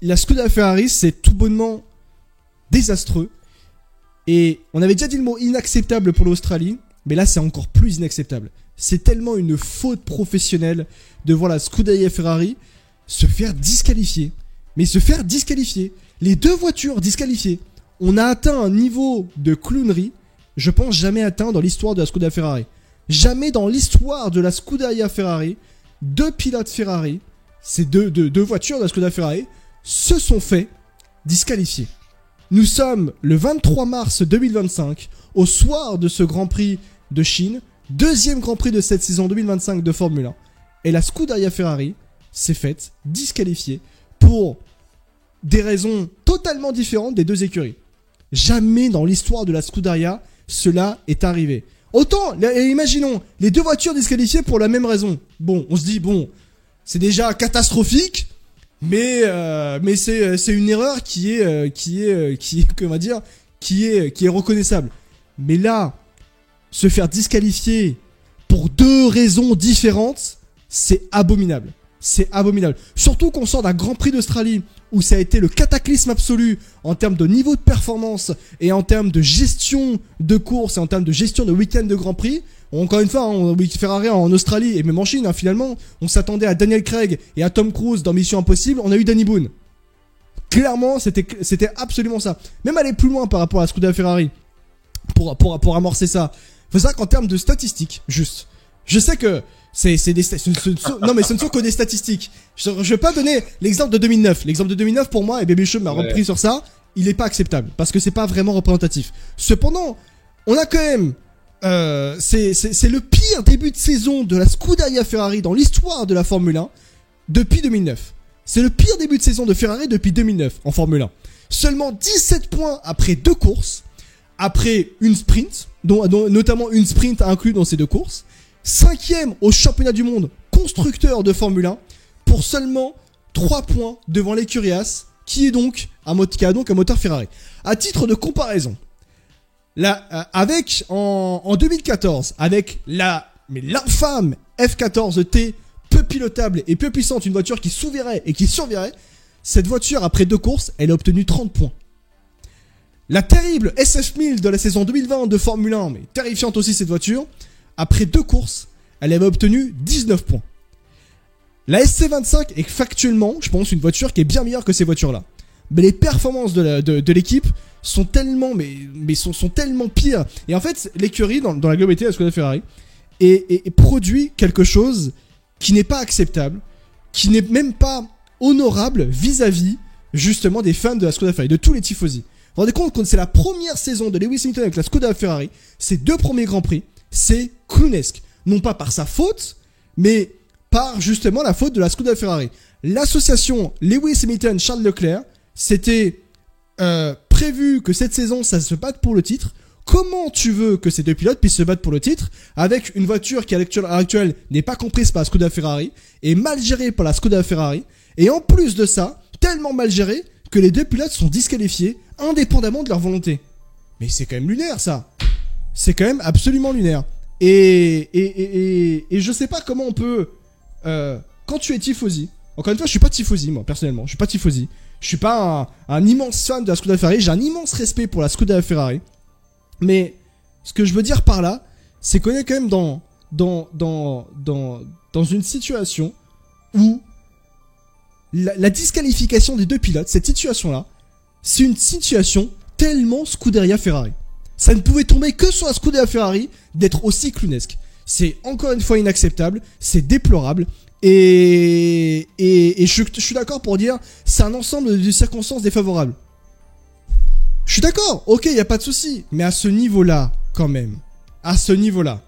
la Scuderia Ferrari, c'est tout bonnement désastreux. Et on avait déjà dit le mot inacceptable pour l'Australie, mais là, c'est encore plus inacceptable. C'est tellement une faute professionnelle de voir la Scuderia Ferrari se faire disqualifier. Mais se faire disqualifier. Les deux voitures disqualifiées. On a atteint un niveau de clownerie, je pense jamais atteint dans l'histoire de la Scuderia Ferrari. Jamais dans l'histoire de la Scuderia Ferrari, deux pilotes Ferrari, ces deux voitures de la Scuderia Ferrari, se sont fait disqualifier. Nous sommes le 23 mars 2025, au soir de ce Grand Prix de Chine, deuxième Grand Prix de cette saison 2025 de Formule 1. Et la Scuderia Ferrari s'est faite disqualifier pour des raisons totalement différentes des deux écuries. Jamais dans l'histoire de la Scuderia, cela est arrivé. Autant, imaginons, les deux voitures disqualifiées pour la même raison. Bon, on se dit, bon, c'est déjà catastrophique, mais c'est une erreur qui est reconnaissable. Mais là, se faire disqualifier pour deux raisons différentes, c'est abominable. C'est abominable. Surtout qu'on sort d'un Grand Prix d'Australie où ça a été le cataclysme absolu en termes de niveau de performance et en termes de gestion de course et en termes de gestion de week-end de Grand Prix. Encore une fois, Ferrari en Australie et même en Chine, finalement, on s'attendait à Daniel Craig et à Tom Cruise dans Mission Impossible. On a eu Danny Boone. Clairement, c'était absolument ça. Même aller plus loin par rapport à la Scuderia Ferrari pour amorcer ça. Faut savoir qu'en termes de statistiques, juste, je sais que non mais ce ne sont que des statistiques. Je vais pas donner l'exemple de 2009. L'exemple de 2009 pour moi, et Baby Show m'a repris sur ça, il est pas acceptable parce que c'est pas vraiment représentatif. Cependant, on a quand même c'est le pire début de saison de la Scuderia Ferrari dans l'histoire de la Formule 1 depuis 2009. C'est le pire début de saison de Ferrari depuis 2009 en Formule 1. Seulement 17 points après deux courses, après une sprint, dont notamment une sprint inclue dans ces deux courses. 5e au championnat du monde constructeur de Formule 1 pour seulement 3 points devant l'écurie Haas qui a donc un moteur Ferrari. À titre de comparaison, en 2014 avec l'infâme F14T peu pilotable et peu puissante, une voiture qui s'ouvrirait et qui survirait, cette voiture après deux courses, elle a obtenu 30 points. La terrible SF1000 de la saison 2020 de Formule 1, mais terrifiante aussi cette voiture, après deux courses, elle avait obtenu 19 points. La SC25 est factuellement, je pense, une voiture qui est bien meilleure que ces voitures-là. Mais les performances de l'équipe sont tellement, sont tellement pires. Et en fait, l'écurie, dans la globalité de la Scuderia Ferrari, et produit quelque chose qui n'est pas acceptable, qui n'est même pas honorable vis-à-vis, justement, des fans de la Scuderia Ferrari, de tous les tifosi. Vous vous rendez compte que c'est la première saison de Lewis Hamilton avec la Scuderia Ferrari, ces deux premiers Grands Prix, c'est clownesque. Non pas par sa faute, mais par justement la faute de la Scuderia Ferrari. L'association Lewis Hamilton Charles Leclerc, c'était prévu que cette saison ça se batte pour le titre. Comment tu veux que ces deux pilotes puissent se battre pour le titre avec une voiture qui à l'heure actuelle n'est pas comprise par la Scuderia Ferrari et mal gérée par la Scuderia Ferrari, et en plus de ça, tellement mal gérée que les deux pilotes sont disqualifiés indépendamment de leur volonté. Mais c'est quand même lunaire ça. C'est quand même absolument lunaire. Et je sais pas comment on peut quand tu es tifosi. Encore une fois, je suis pas tifosi moi personnellement. Je suis pas tifosi. Je suis pas un immense fan de la Scuderia Ferrari. J'ai un immense respect pour la Scuderia Ferrari. Mais ce que je veux dire par là, c'est qu'on est quand même dans une situation où la disqualification des deux pilotes, cette situation-là, c'est une situation tellement Scuderia Ferrari. Ça ne pouvait tomber que sur la Scuderia Ferrari d'être aussi clownesque. C'est encore une fois inacceptable, c'est déplorable. Et je suis d'accord pour dire c'est un ensemble de circonstances défavorables. Je suis d'accord, ok, y a pas de souci, mais à ce niveau-là, quand même, à ce niveau-là,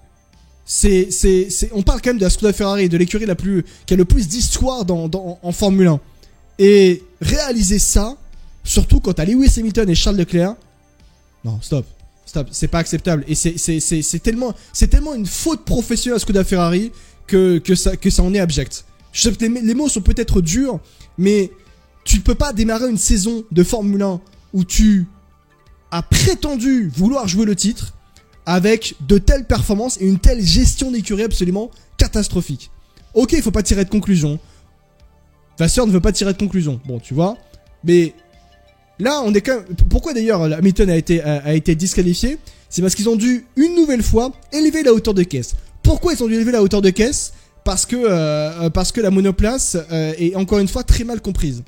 on parle quand même de la Scuderia Ferrari, de l'écurie qui a le plus d'histoire en Formule 1. Et réaliser ça, surtout quand t'as Lewis Hamilton et Charles Leclerc, non, stop, c'est pas acceptable. Et c'est tellement une faute professionnelle à Scuderia Ferrari que ça en est abject. Je sais que les mots sont peut-être durs, mais tu ne peux pas démarrer une saison de Formule 1 où tu as prétendu vouloir jouer le titre avec de telles performances et une telle gestion d'écurie absolument catastrophique. Ok, il faut pas tirer de conclusion. Vasseur ne veut pas tirer de conclusion. Bon, tu vois, Mais là, on est quand même... Pourquoi d'ailleurs Hamilton a été disqualifié? C'est parce qu'ils ont dû, une nouvelle fois, élever la hauteur de caisse. Pourquoi ils ont dû élever la hauteur de caisse? Parce que la monoplace est encore une fois très mal comprise.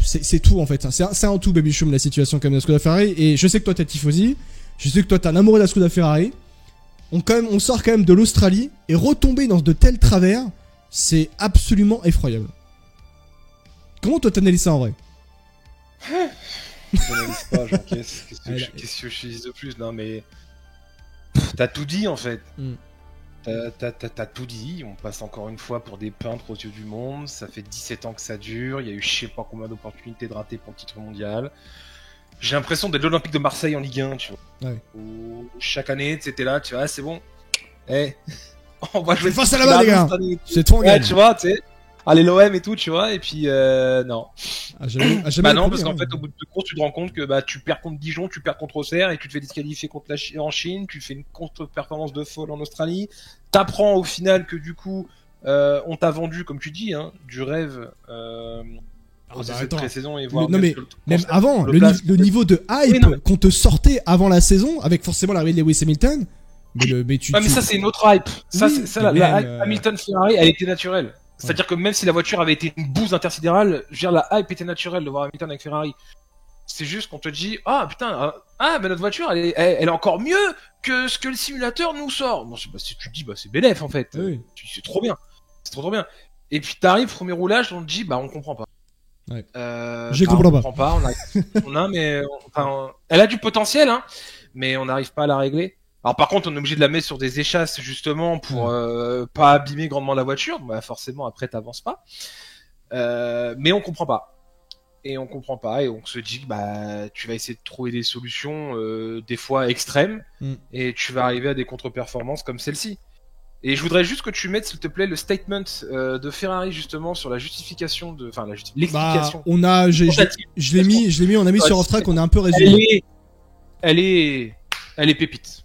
C'est tout en fait. C'est un tout, Baby Choum, la situation comme la Skoda Ferrari. Et je sais que toi t'es tifosi. Je sais que toi t'es un amoureux de la Skoda Ferrari. On sort quand même de l'Australie et retomber dans de tels travers, c'est absolument effroyable. Comment toi t'analyses ça en vrai? Je n'analyse pas, j'encaisse. Qu'est-ce que je dise de plus? Non mais... T'as tout dit en fait. T'as tout dit, on passe encore une fois pour des peintres aux yeux du monde, ça fait 17 ans que ça dure, il y a eu je sais pas combien d'opportunités de rater pour le titre mondial. J'ai l'impression d'être l'Olympique de Marseille en Ligue 1, tu vois. Ouais. Où chaque année, c'était là, tu vois, c'est bon. On va jouer face à la balle, les gars. C'est trop ouais, tu vois, tu sais. Allez, l'OM et tout, tu vois, et puis non. Bah non, parce qu'en fait, au bout de deux courses, tu te rends compte que bah, tu perds contre Dijon, tu perds contre Auxerre, et tu te fais disqualifier contre en Chine, tu fais une contre-performance de folle en Australie. T'apprends au final que du coup, on t'a vendu, comme tu dis, hein, du rêve aux essais de pré-saison et voir. Non, mais même avant, le niveau de hype qu'on te sortait avant la saison, avec forcément l'arrivée de Lewis Hamilton. Mais ça, c'est une autre hype. Ça, oui, la hype Hamilton-Ferrari, elle était naturelle. C'est-à-dire que même si la voiture avait été une bouse intersidérale, je veux dire, la hype était naturelle de voir Hamilton avec Ferrari. C'est juste qu'on te dit, ah putain, mais notre voiture, elle est encore mieux que ce que le simulateur nous sort. Bon, si tu te dis, bah c'est bénef en fait. Oui. C'est trop bien. C'est trop bien. Et puis t'arrives, premier roulage, on te dit, bah on comprend pas. Ouais. Je comprends pas. Elle a du potentiel, hein, mais on n'arrive pas à la régler. Alors par contre, on est obligé de la mettre sur des échasses justement pour pas abîmer grandement la voiture. Bah forcément, après t'avances pas. Mais on comprend pas. Et on se dit bah tu vas essayer de trouver des solutions des fois extrêmes et tu vas arriver à des contre-performances comme celle-ci. Et je voudrais juste que tu mettes s'il te plaît le statement de Ferrari justement sur la justification l'explication. Bah, je l'ai mis, on a mis sur off-track, on a un peu résumé. Elle est pépite.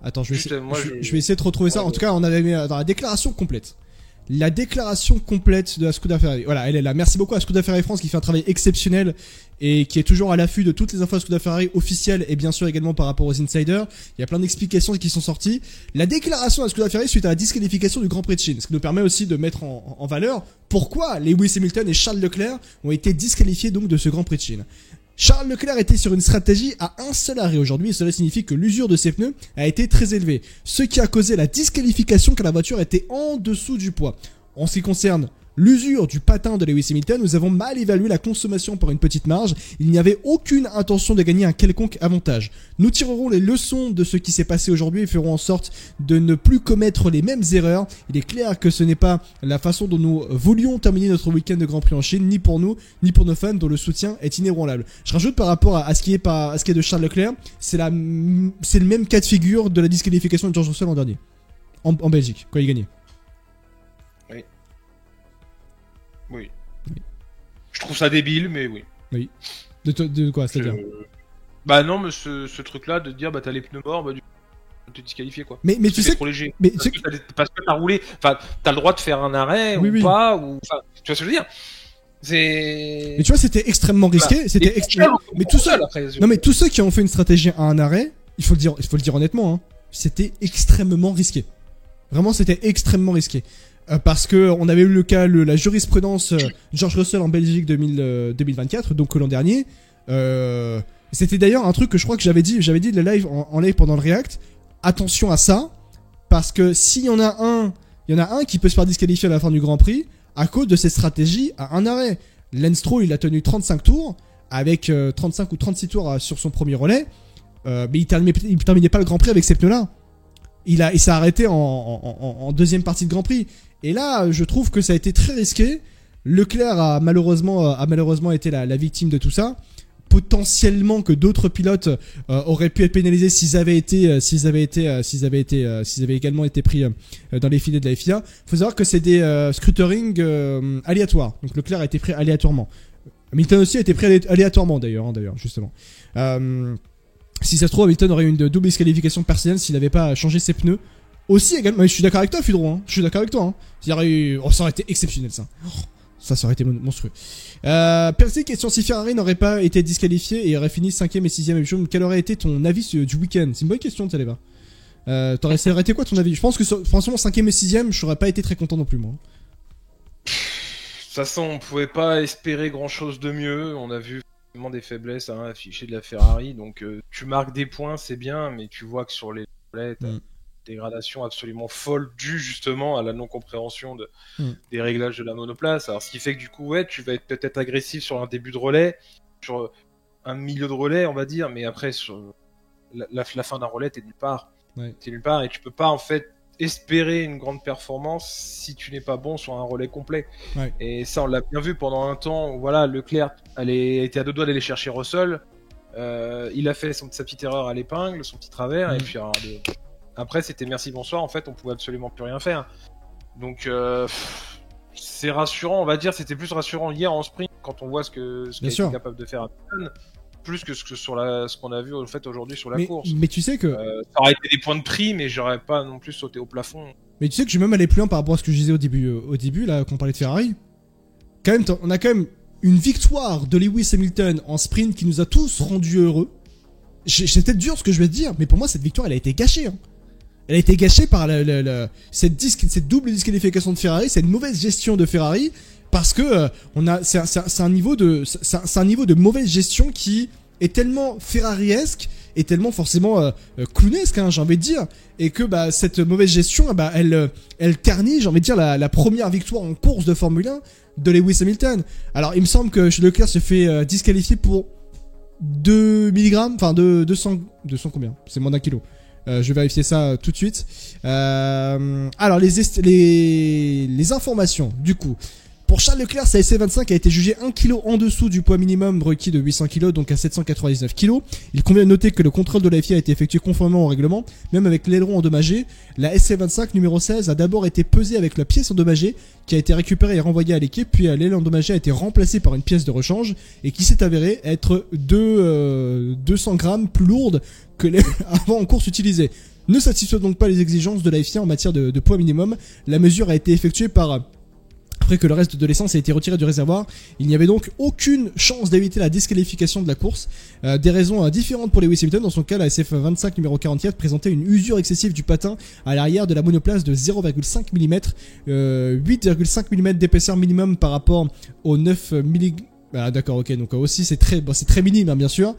Attends, je vais essayer de retrouver ça. En tout cas, on avait mis dans la déclaration complète. La déclaration complète de la Skoda Ferrari. Voilà, elle est là. Merci beaucoup à Skoda Ferrari France qui fait un travail exceptionnel et qui est toujours à l'affût de toutes les infos de Skoda Ferrari officielles et bien sûr également par rapport aux insiders. Il y a plein d'explications qui sont sorties. La déclaration de Skoda Ferrari suite à la disqualification du Grand Prix de Chine. Ce qui nous permet aussi de mettre en valeur pourquoi Lewis Hamilton et Charles Leclerc ont été disqualifiés donc de ce Grand Prix de Chine. Charles Leclerc était sur une stratégie à un seul arrêt aujourd'hui et cela signifie que l'usure de ses pneus a été très élevée, ce qui a causé la disqualification car la voiture était en dessous du poids. En ce qui concerne l'usure du patin de Lewis Hamilton, nous avons mal évalué la consommation par une petite marge. Il n'y avait aucune intention de gagner un quelconque avantage. Nous tirerons les leçons de ce qui s'est passé aujourd'hui et ferons en sorte de ne plus commettre les mêmes erreurs. Il est clair que ce n'est pas la façon dont nous voulions terminer notre week-end de Grand Prix en Chine, ni pour nous, ni pour nos fans dont le soutien est inébranlable. Je rajoute par rapport à ce qui est de Charles Leclerc, c'est le même cas de figure de la disqualification de George Russell l'an dernier. En Belgique, quand il gagnait. Oui. Je trouve ça débile, mais oui. Oui. De quoi, c'est-à-dire Bah non, mais ce truc-là de dire bah t'as les pneus morts, bah du coup t'es disqualifié quoi. Mais tu sais trop léger. Parce que t'as roulé, enfin t'as le droit de faire un arrêt ou pas, ou enfin tu vois ce que je veux dire. Mais tu vois, c'était extrêmement risqué. Voilà. C'était mais tout ça. Non mais tous ceux qui ont fait une stratégie à un arrêt, il faut le dire honnêtement, hein, c'était extrêmement risqué. Vraiment, c'était extrêmement risqué. Parce que on avait eu le cas, la jurisprudence George Russell en Belgique 2024, donc l'an dernier. C'était d'ailleurs un truc que je crois que j'avais dit le live en live pendant le React. Attention à ça, parce que s'il y en a un qui peut se faire disqualifier à la fin du Grand Prix à cause de ses stratégies à un arrêt. Lance Stroll, il a tenu 35 tours avec 35 ou 36 tours sur son premier relais, mais il terminait pas le Grand Prix avec ces pneus-là. Il s'est arrêté en deuxième partie de Grand Prix. Et là, je trouve que ça a été très risqué. Leclerc a malheureusement été la victime de tout ça. Potentiellement que d'autres pilotes auraient pu être pénalisés s'ils avaient également été pris dans les filets de la FIA. Faut savoir que c'est des scruterings aléatoires. Donc Leclerc a été pris aléatoirement. Hamilton aussi a été pris aléatoirement d'ailleurs, justement. Si ça se trouve, Hamilton aurait eu une double disqualification personnelle s'il n'avait pas changé ses pneus. Aussi également, mais je suis d'accord avec toi, Fudron. Je suis d'accord avec toi. Ça aurait été exceptionnel, ça. Ça aurait été monstrueux. Percy, question, si Ferrari n'aurait pas été disqualifié et aurait fini 5ème et 6ème et quel aurait été ton avis du week-end? C'est une bonne question, Taléva. Ça aurait été quoi ton avis? Je pense que franchement 5ème et 6ème, je serais pas été très content non plus moi. De toute façon, on pouvait pas espérer grand chose de mieux. On a vu vraiment des faiblesses affichées de la Ferrari. Donc tu marques des points, c'est bien, mais tu vois que sur les relais, t'as une dégradation absolument folle due justement à la non-compréhension des réglages de la monoplace. Alors ce qui fait que du coup, ouais, tu vas être peut-être agressif sur un début de relais, sur un milieu de relais, on va dire, mais après sur la fin d'un relais, t'es nulle part. Ouais. T'es nulle part et tu peux pas en fait espérer une grande performance si tu n'es pas bon sur un relais complet. Ouais. Et ça, on l'a bien vu pendant un temps où voilà, Leclerc était à deux doigts d'aller chercher Russell. Il a fait sa petite erreur à l'épingle, son petit travers, et puis après c'était merci bonsoir. En fait, on pouvait absolument plus rien faire. Donc c'est rassurant, on va dire. C'était plus rassurant hier en sprint quand on voit ce qu'il est capable de faire à Hamilton, plus que ce qu'on a vu en fait aujourd'hui sur la course. Mais tu sais que ça aurait été des points de prix, mais j'aurais pas non plus sauté au plafond. Mais tu sais que je vais même aller plus loin par rapport à ce que je disais au début là, quand on parlait de Ferrari. Quand même, on a quand même une victoire de Lewis Hamilton en sprint qui nous a tous rendus heureux. C'est peut-être dur ce que je vais te dire, mais pour moi cette victoire elle a été gâchée. Hein. Elle a été gâchée par cette double disqualification de Ferrari, cette mauvaise gestion de Ferrari, parce que c'est un niveau de mauvaise gestion qui est tellement Ferrariesque et tellement forcément clownesque, hein, j'ai envie de dire, et que cette mauvaise gestion, elle ternit, j'ai envie de dire, la première victoire en course de Formule 1 de Lewis Hamilton. Alors il me semble que Leclerc se fait disqualifier pour 2 mg, enfin 200 combien? C'est moins d'un kilo. Je vais vérifier ça tout de suite. Alors les informations du coup. Pour Charles Leclerc, sa SC25 a été jugée 1 kg en dessous du poids minimum requis de 800 kg, donc à 799 kg. Il convient de noter que le contrôle de la FIA a été effectué conformément au règlement, même avec l'aileron endommagé. La SC25 numéro 16 a d'abord été pesée avec la pièce endommagée, qui a été récupérée et renvoyée à l'équipe, puis l'aile endommagée a été remplacée par une pièce de rechange, et qui s'est avérée être 200 grammes plus lourde que les avant en course utilisée. Ne satisfait donc pas les exigences de la FIA en matière de poids minimum. La mesure a été effectuée après que le reste de l'essence a été retiré du réservoir. Il n'y avait donc aucune chance d'éviter la disqualification de la course. Des raisons différentes pour Lewis Hamilton. Dans son cas, la SF25 numéro 44 présentait une usure excessive du patin à l'arrière de la monoplace de 0,5 mm, 8,5 mm d'épaisseur minimum par rapport aux 9 mm. Ah, d'accord, ok, donc aussi c'est très minime, hein, bien sûr.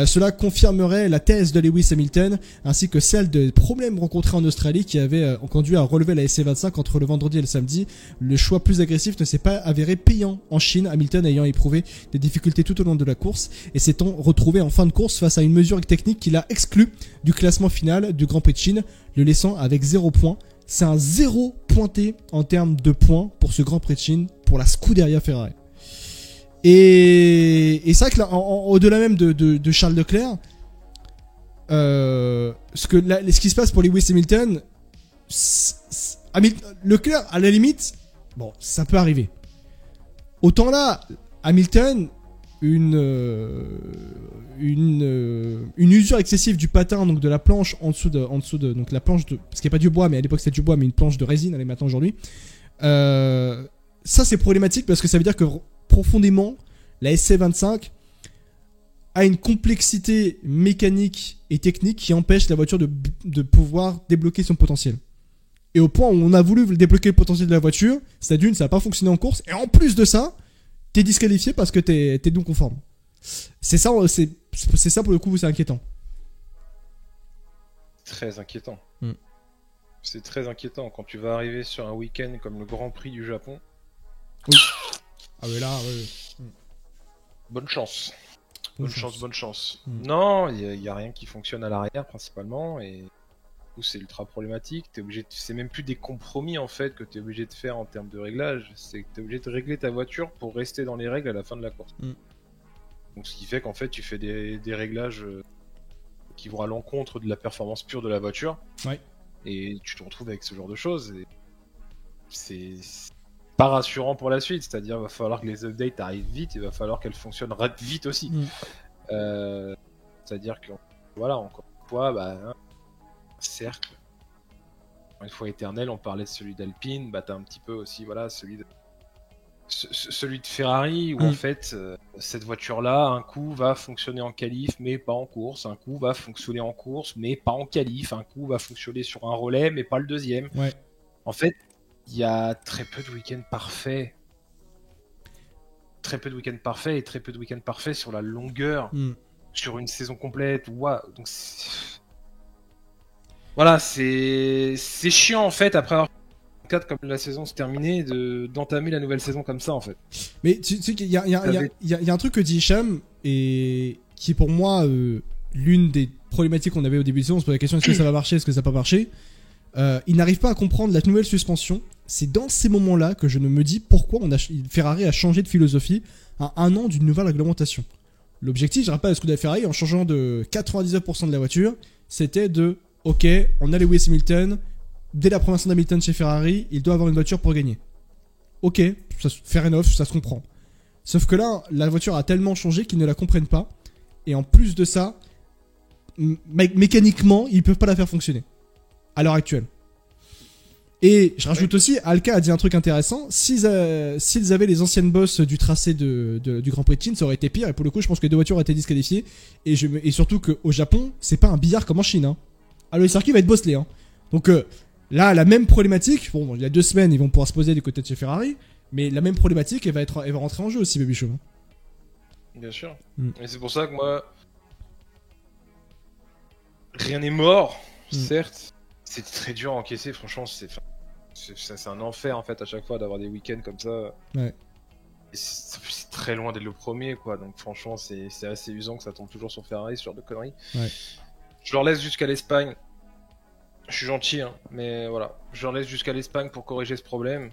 Cela confirmerait la thèse de Lewis Hamilton ainsi que celle des problèmes rencontrés en Australie qui avaient conduit à relever la SC25 entre le vendredi et le samedi. Le choix plus agressif ne s'est pas avéré payant en Chine, Hamilton ayant éprouvé des difficultés tout au long de la course et s'étant retrouvé en fin de course face à une mesure technique qui l'a exclu du classement final du Grand Prix de Chine, le laissant avec 0 points. C'est un 0 pointé en termes de points pour ce Grand Prix de Chine pour la Scuderia Ferrari. Et c'est vrai que là, au-delà même de Charles Leclerc, ce qui se passe pour Lewis Hamilton, Leclerc, à la limite, bon, ça peut arriver. Autant là, Hamilton, une usure excessive du patin, donc de la planche en dessous de donc la planche de, parce qu'il n'y a pas du bois, mais à l'époque c'était du bois, mais une planche de résine, elle est maintenant aujourd'hui. Ça c'est problématique parce que ça veut dire que profondément, la SC25 a une complexité mécanique et technique qui empêche la voiture de pouvoir débloquer son potentiel. Et au point où on a voulu débloquer le potentiel de la voiture, ça n'a pas fonctionné en course, et en plus de ça, t'es disqualifié parce que t'es non conforme. C'est ça pour le coup, c'est inquiétant. Très inquiétant. C'est très inquiétant quand tu vas arriver sur un week-end comme le Grand Prix du Japon. Oui. Ah mais là, ouais. Bonne chance. Bonne chance. Non, il y a rien qui fonctionne à l'arrière principalement et du coup c'est ultra problématique. C'est même plus des compromis en fait que tu es obligé de faire en termes de réglage. C'est que tu es obligé de régler ta voiture pour rester dans les règles à la fin de la course. Donc ce qui fait qu'en fait tu fais des réglages qui vont à l'encontre de la performance pure de la voiture. Ouais. Et tu te retrouves avec ce genre de choses. Et c'est pas rassurant pour la suite, c'est-à-dire il va falloir que les updates arrivent vite, il va falloir qu'elles fonctionnent vite aussi. C'est-à-dire que voilà, encore une fois, un cercle, une fois éternel, on parlait de celui d'Alpine, t'as un petit peu aussi celui Celui de Ferrari, où en fait, cette voiture-là, un coup va fonctionner en qualif, mais pas en course. Un coup va fonctionner en course, mais pas en qualif. Un coup va fonctionner sur un relais, mais pas le deuxième. Ouais. En fait, il y a très peu de week-ends parfaits. Très peu de week-ends parfaits et très peu de week-ends parfaits sur la longueur, sur une saison complète. Ouais, donc voilà, c'est chiant en fait après avoir 4 comme la saison se terminait d'entamer la nouvelle saison comme ça en fait. Mais tu sais qu'il y a un truc que dit Hicham et qui est pour moi l'une des problématiques qu'on avait au début de saison. On se pose la question est-ce que ça va marcher, est-ce que ça va pas marcher. Il n'arrive pas à comprendre la nouvelle suspension. C'est dans ces moments-là que je ne me dis pourquoi Ferrari a changé de philosophie à un an d'une nouvelle réglementation. L'objectif, je rappelle à ce que de Ferrari, en changeant de 99% de la voiture, c'était de ok, on a Lewis Hamilton. Dès la première saison d'Hamilton chez Ferrari, il doit avoir une voiture pour gagner. Ok, fair enough, ça se comprend. Sauf que là, la voiture a tellement changé qu'ils ne la comprennent pas. Et en plus de ça, mécaniquement, ils peuvent pas la faire fonctionner. À l'heure actuelle. Et je rajoute aussi, Alka a dit un truc intéressant. S'ils avaient les anciennes bosses du tracé du Grand Prix de Chine, ça aurait été pire. Et pour le coup, je pense que les deux voitures auraient été disqualifiées. Et surtout qu'au Japon, c'est pas un billard comme en Chine. Hein. Alors le circuit va être bosselé. Hein. Donc là, la même problématique. Bon, il y a 2 semaines, ils vont pouvoir se poser du côté de chez Ferrari. Mais la même problématique, elle va rentrer en jeu aussi, Baby Show. Bien sûr. Et c'est pour ça que moi, rien n'est mort, certes. C'est très dur à encaisser, franchement, c'est un enfer en fait à chaque fois d'avoir des week-ends comme ça. Ouais. C'est très loin d'être le premier quoi, donc franchement c'est assez usant que ça tombe toujours sur Ferrari, ce genre de conneries. Ouais. Je leur laisse jusqu'à l'Espagne. Je suis gentil, hein, mais voilà. Je leur laisse jusqu'à l'Espagne pour corriger ce problème.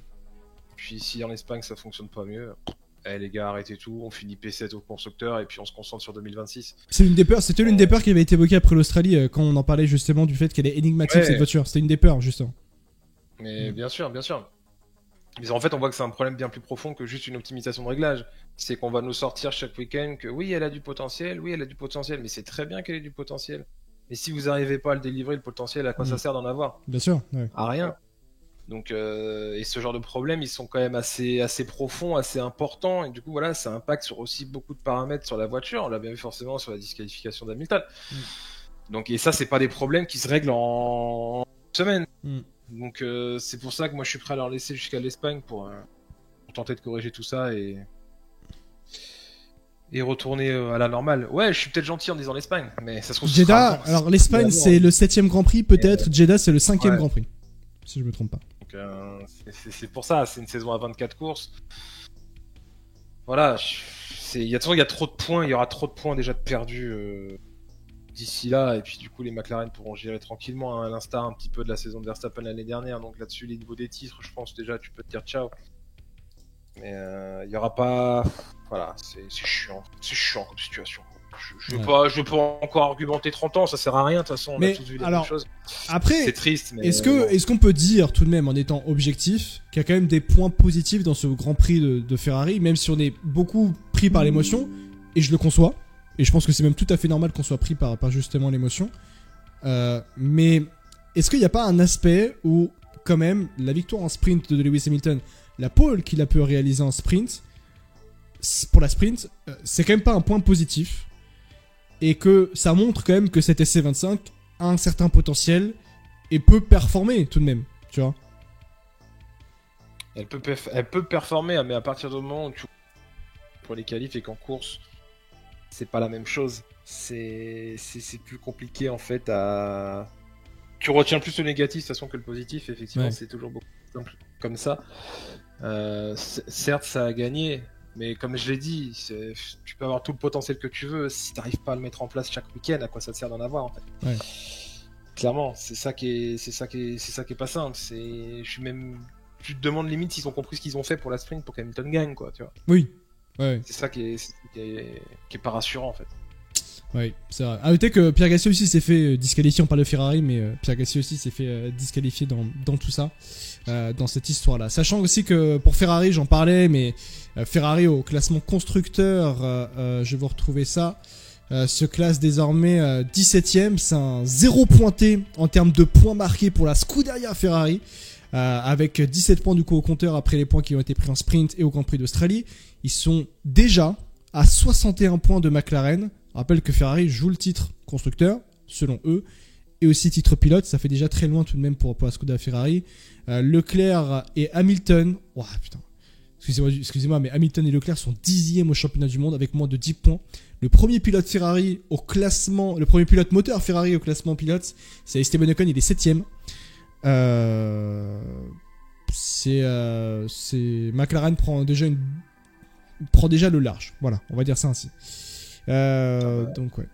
Puis si en Espagne ça fonctionne pas mieux, les gars, arrêtez tout, on finit P7 au constructeur et puis on se concentre sur 2026. C'était l'une des peurs qui avait été évoquée après l'Australie quand on en parlait justement du fait qu'elle est énigmatique cette voiture. C'était une des peurs justement. Mais bien sûr, bien sûr. Mais en fait, on voit que c'est un problème bien plus profond que juste une optimisation de réglage. C'est qu'on va nous sortir chaque week-end que oui, elle a du potentiel, mais c'est très bien qu'elle ait du potentiel. Mais si vous n'arrivez pas à le délivrer, le potentiel, à quoi ça sert d'en avoir? Bien sûr, ouais. À rien. Donc, et ce genre de problèmes, ils sont quand même assez profonds, assez importants, et du coup, voilà, ça impacte sur aussi beaucoup de paramètres sur la voiture. On l'a bien vu forcément sur la disqualification d'Hamilton. Donc, et ça, c'est pas des problèmes qui se règlent en semaine. Donc, c'est pour ça que moi, je suis prêt à leur laisser jusqu'à l'Espagne pour tenter de corriger tout ça et retourner à la normale. Ouais, je suis peut-être gentil en disant l'Espagne, mais ça se trouve. Jeddah, alors l'Espagne, c'est le 7ème Grand Prix, peut-être. Jeddah, c'est le 5ème Grand Prix. Si je me trompe pas. Donc, c'est pour ça, c'est une saison à 24 courses. Voilà, il y a trop de points, il y aura trop de points déjà de perdus d'ici là, et puis du coup les McLaren pourront gérer tranquillement, hein, à l'instar un petit peu de la saison de Verstappen l'année dernière, donc là-dessus les niveaux des titres, je pense déjà tu peux te dire ciao. Mais il y aura pas... Voilà, c'est chiant comme situation. Je veux pas encore argumenter 30 ans, ça sert à rien, de toute façon, on a tous vu les mêmes choses. Après, c'est triste, mais... Est-ce qu'on peut dire, tout de même, en étant objectif, qu'il y a quand même des points positifs dans ce Grand Prix de Ferrari, même si on est beaucoup pris par l'émotion, et je le conçois, et je pense que c'est même tout à fait normal qu'on soit pris par justement l'émotion, mais est-ce qu'il n'y a pas un aspect où, quand même, la victoire en sprint de Lewis Hamilton, la pole qu'il a pu réaliser en sprint, pour la sprint, c'est quand même pas un point positif, et que ça montre quand même que cette SC25 a un certain potentiel et peut performer tout de même, tu vois. Elle peut performer, mais à partir du moment où pour les qualifs et qu'en course, c'est pas la même chose. C'est plus compliqué en fait à... Tu retiens plus le négatif de toute façon que le positif, effectivement, c'est toujours beaucoup plus simple comme ça. Certes, ça a gagné, mais comme je l'ai dit, tu peux avoir tout le potentiel que tu veux, si t'arrives pas à le mettre en place chaque week-end, à quoi ça te sert d'en avoir en fait? Ouais. Clairement, c'est ça qui est pas simple. Tu te demandes limite s'ils ont compris ce qu'ils ont fait pour la sprint pour qu'Hamilton gagne, quoi, tu vois. Oui. Ouais. C'est ça qui est pas rassurant en fait. Oui, c'est vrai. À noter que Pierre Gasly aussi s'est fait disqualifier, on parle de Ferrari, mais Pierre Gasly aussi s'est fait disqualifier dans tout ça, dans cette histoire-là. Sachant aussi que pour Ferrari, j'en parlais, mais Ferrari au classement constructeur, je vais vous retrouver ça, se classe désormais 17ème, c'est un 0 pointé en termes de points marqués pour la Scuderia Ferrari. avec 17 points du coup au compteur après les points qui ont été pris en sprint et au Grand Prix d'Australie. Ils sont déjà à 61 points de McLaren. Je rappelle que Ferrari joue le titre constructeur, selon eux, et aussi titre pilote. Ça fait déjà très loin tout de même pour la Skoda Ferrari. Leclerc et Hamilton. Oh putain. Excusez-moi, mais Hamilton et Leclerc sont 10e au championnat du monde avec moins de 10 points. Le premier pilote moteur Ferrari au classement pilote, c'est Esteban Ocon, il est 7e. McLaren prend déjà le large. Voilà, on va dire ça ainsi. Donc ouais.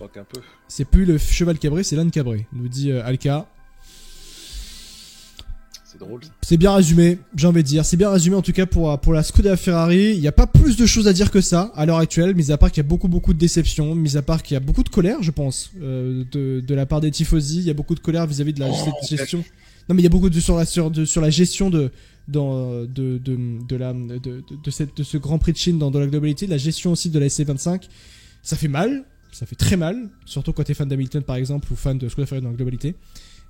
Un peu. C'est plus le cheval cabré, c'est l'âne cabré, nous dit Alka. C'est drôle. C'est bien résumé, j'ai envie de dire. C'est bien résumé en tout cas pour la Skoda Ferrari. Il n'y a pas plus de choses à dire que ça à l'heure actuelle, mis à part qu'il y a beaucoup de déceptions, mis à part qu'il y a beaucoup de colère, je pense, de la part des tifosi. Il y a beaucoup de colère vis-à-vis de cette gestion. Non mais il y a beaucoup sur la gestion de ce Grand Prix de Chine dans la globalité, la gestion aussi de la SC25. Ça fait mal, ça fait très mal, surtout quand t'es fan d'Hamilton par exemple ou fan de Skoda Ferrari dans la globalité.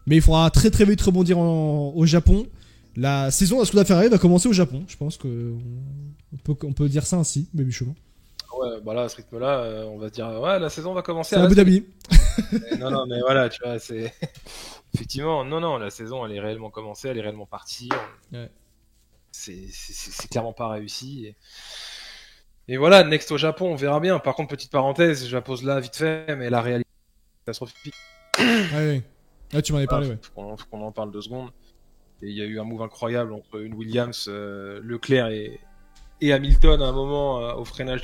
Mais il faudra très très vite rebondir au Japon. La saison de la Skoda Ferrari va commencer au Japon. Je pense qu'on peut dire ça ainsi, Baby Chouman. Ouais, bah là, à ce rythme-là, on va se dire, ouais, la saison va commencer à Abu Dhabi. Non, mais voilà, tu vois, c'est... Effectivement, non, la saison, elle est réellement commencée, elle est réellement partie. Ouais. C'est clairement pas réussi. Et voilà, next au Japon, on verra bien. Par contre, petite parenthèse, je la pose là vite fait, mais la réalité est catastrophique. Ouais. Ah, tu m'en avais parlé, ouais. Faut qu'on en parle 2 secondes. Et il y a eu un move incroyable entre une Williams, Leclerc et Hamilton à un moment au freinage.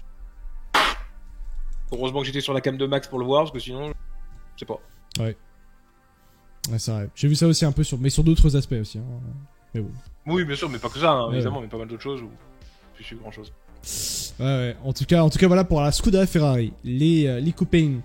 Heureusement que j'étais sur la cam de Max pour le voir, parce que sinon, je sais pas. Ouais, c'est vrai. J'ai vu ça aussi un peu mais sur d'autres aspects aussi. Hein. Mais bon. Oui, bien sûr, mais pas que ça, hein, évidemment, mais pas mal d'autres choses où je suis grand chose. Ouais. En tout cas, voilà pour la Skoda Ferrari. Les copains.